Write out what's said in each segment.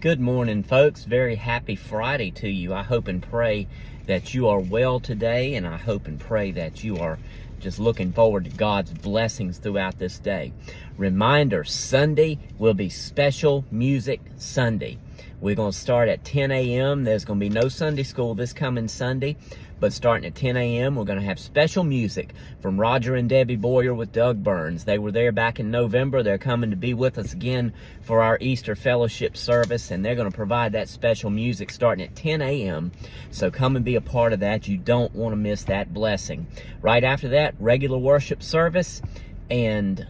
Good morning, folks. Very happy Friday to you. I hope and pray that you are well today, and I hope and pray that you are just looking forward to God's blessings throughout this day. Reminder, Sunday will be Special Music Sunday. We're going to start at 10 a.m. There's going to be no Sunday school this coming Sunday, but starting at 10 a.m., we're going to have special music from Roger and Debbie Boyer with Doug Burns. They were there back in November. They're coming to be with us again for our Easter fellowship service, and they're going to provide that special music starting at 10 a.m. So come and be a part of that. You don't want to miss that blessing. Right after that, regular worship service and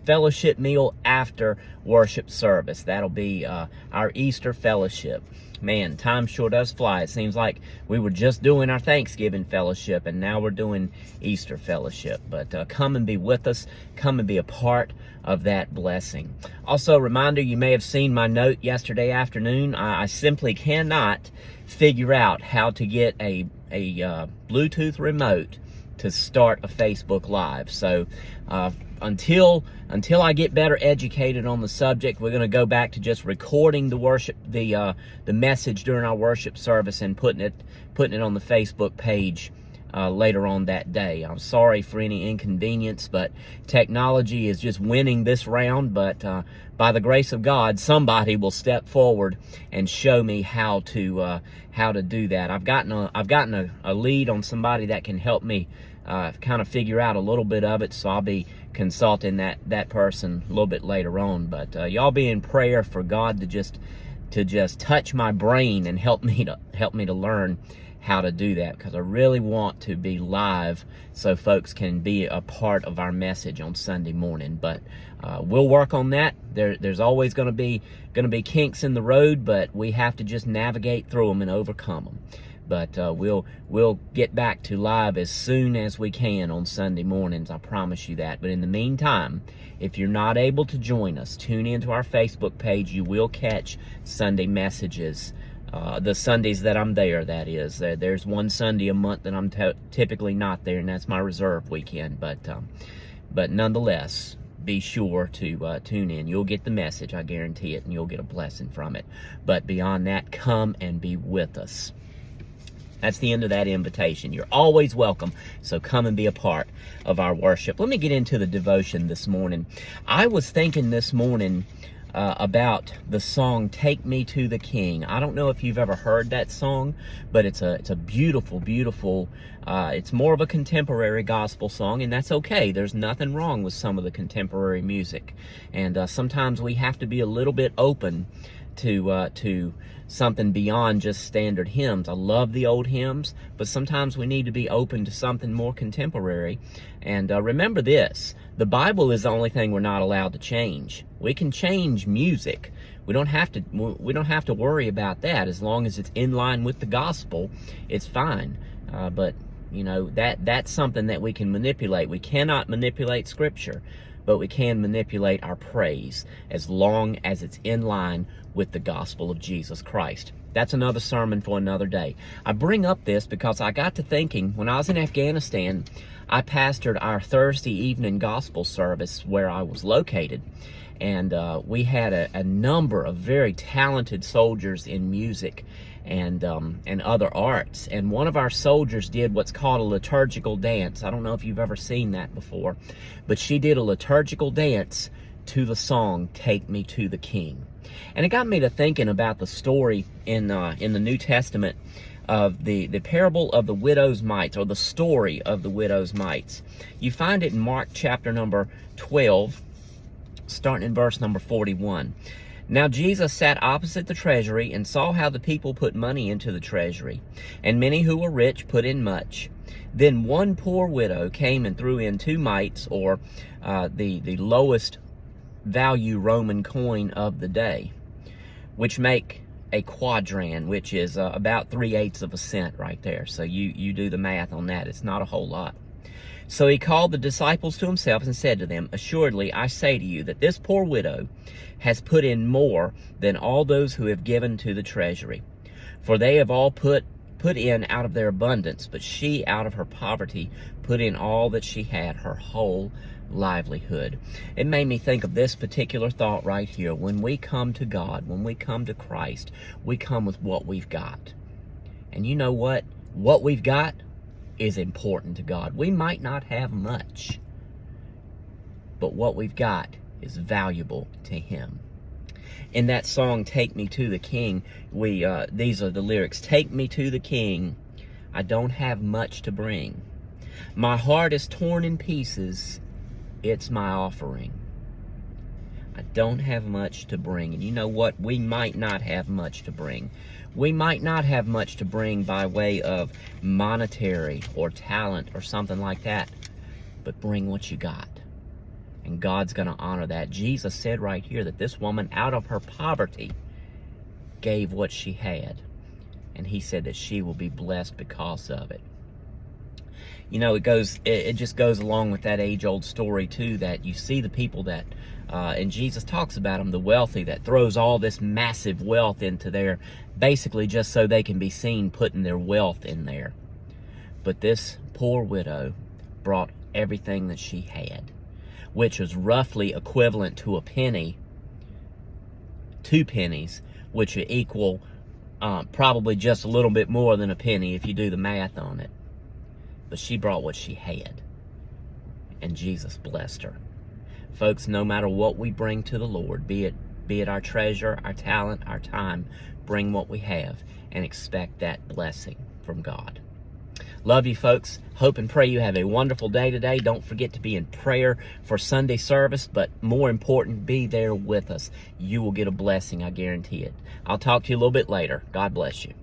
fellowship meal after worship service. That'll be our Easter fellowship. Man, time sure does fly. It seems like we were just doing our Thanksgiving fellowship, and now we're doing Easter fellowship. But come and be with us. Come and be a part of that blessing. Also, reminder, you may have seen my note yesterday afternoon. I simply cannot figure out how to get a Bluetooth remote to start a Facebook Live. So until I get better educated on the subject, we're going to go back to just recording the message during our worship service and putting it on the Facebook page later on that day. I'm sorry for any inconvenience, but technology is just winning this round. But by the grace of God, somebody will step forward and show me how to do that. I've gotten a lead on somebody that can help me kind of figure out a little bit of it, so I'll be consulting that person a little bit later on. But y'all be in prayer for God to just touch my brain and help me to learn how to do that, because I really want to be live so folks can be a part of our message on Sunday morning. But we'll work on that. There's always going to be kinks in the road, but we have to just navigate through them and overcome them. But we'll get back to live as soon as we can on Sunday mornings. I promise you that. But in the meantime, if you're not able to join us, tune into our Facebook page. You will catch Sunday messages. The Sundays that I'm there, that is. There's one Sunday a month that I'm typically not there, and that's my reserve weekend. But nonetheless, be sure to tune in. You'll get the message, I guarantee it, and you'll get a blessing from it. But beyond that, come and be with us. That's the end of that invitation. You're always welcome, so come and be a part of our worship. Let me get into the devotion this morning. I was thinking this morning about the song "Take Me to the King." I don't know if you've ever heard that song, but it's a beautiful, beautiful, it's more of a contemporary gospel song, and that's okay. There's nothing wrong with some of the contemporary music, and sometimes we have to be a little bit open to something beyond just standard hymns. I love the old hymns, but sometimes we need to be open to something more contemporary. And remember this, the Bible is the only thing we're not allowed to change. We can change music. We don't have to worry about that. As long as it's in line with the gospel, it's fine. But you know, that's something that we can manipulate. We cannot manipulate Scripture, but we can manipulate our praise as long as it's in line with the gospel of Jesus Christ. That's another sermon for another day. I bring up this because I got to thinking, when I was in Afghanistan, I pastored our Thursday evening gospel service where I was located. And we had a number of very talented soldiers in music and other arts. And one of our soldiers did what's called a liturgical dance. I don't know if you've ever seen that before, but she did a liturgical dance to the song "Take Me to the King." And it got me to thinking about the story in the New Testament of the parable of the widow's mites, or the story of the widow's mites. You find it in Mark chapter number 12, starting in verse number 41. Now Jesus sat opposite the treasury and saw how the people put money into the treasury, and many who were rich put in much. Then one poor widow came and threw in 2 mites, or the lowest value Roman coin of the day, which make a quadran, which is about 3/8 of a cent right there. So you do the math on that. It's not a whole lot. So he called the disciples to himself and said to them, "Assuredly, I say to you that this poor widow has put in more than all those who have given to the treasury. For they have all put in out of their abundance, but she out of her poverty put in all that she had, her whole livelihood. It made me think of this particular thought right here. When we come to God, when we come to Christ, we come with what we've got. And you know what? What we've got is important to God. We might not have much, but what we've got is valuable to Him. In that song, Take Me to the King, these are the lyrics. Take me to the King, I don't have much to bring. My heart is torn in pieces, it's my offering. I don't have much to bring. And you know what? We might not have much to bring. We might not have much to bring by way of monetary or talent or something like that, but bring what you got. And God's going to honor that. Jesus said right here that this woman, out of her poverty, gave what she had. And He said that she will be blessed because of it. You know, it just goes along with that age-old story, too, that you see the people that, and Jesus talks about them, the wealthy, that throws all this massive wealth into there, basically just so they can be seen putting their wealth in there. But this poor widow brought everything that she had, which was roughly equivalent to a penny, 2 pennies, which would equal probably just a little bit more than a penny if you do the math on it. But she brought what she had, and Jesus blessed her. Folks, no matter what we bring to the Lord, be it our treasure, our talent, our time, bring what we have and expect that blessing from God. Love you, folks. Hope and pray you have a wonderful day today. Don't forget to be in prayer for Sunday service, but more important, be there with us. You will get a blessing, I guarantee it. I'll talk to you a little bit later. God bless you.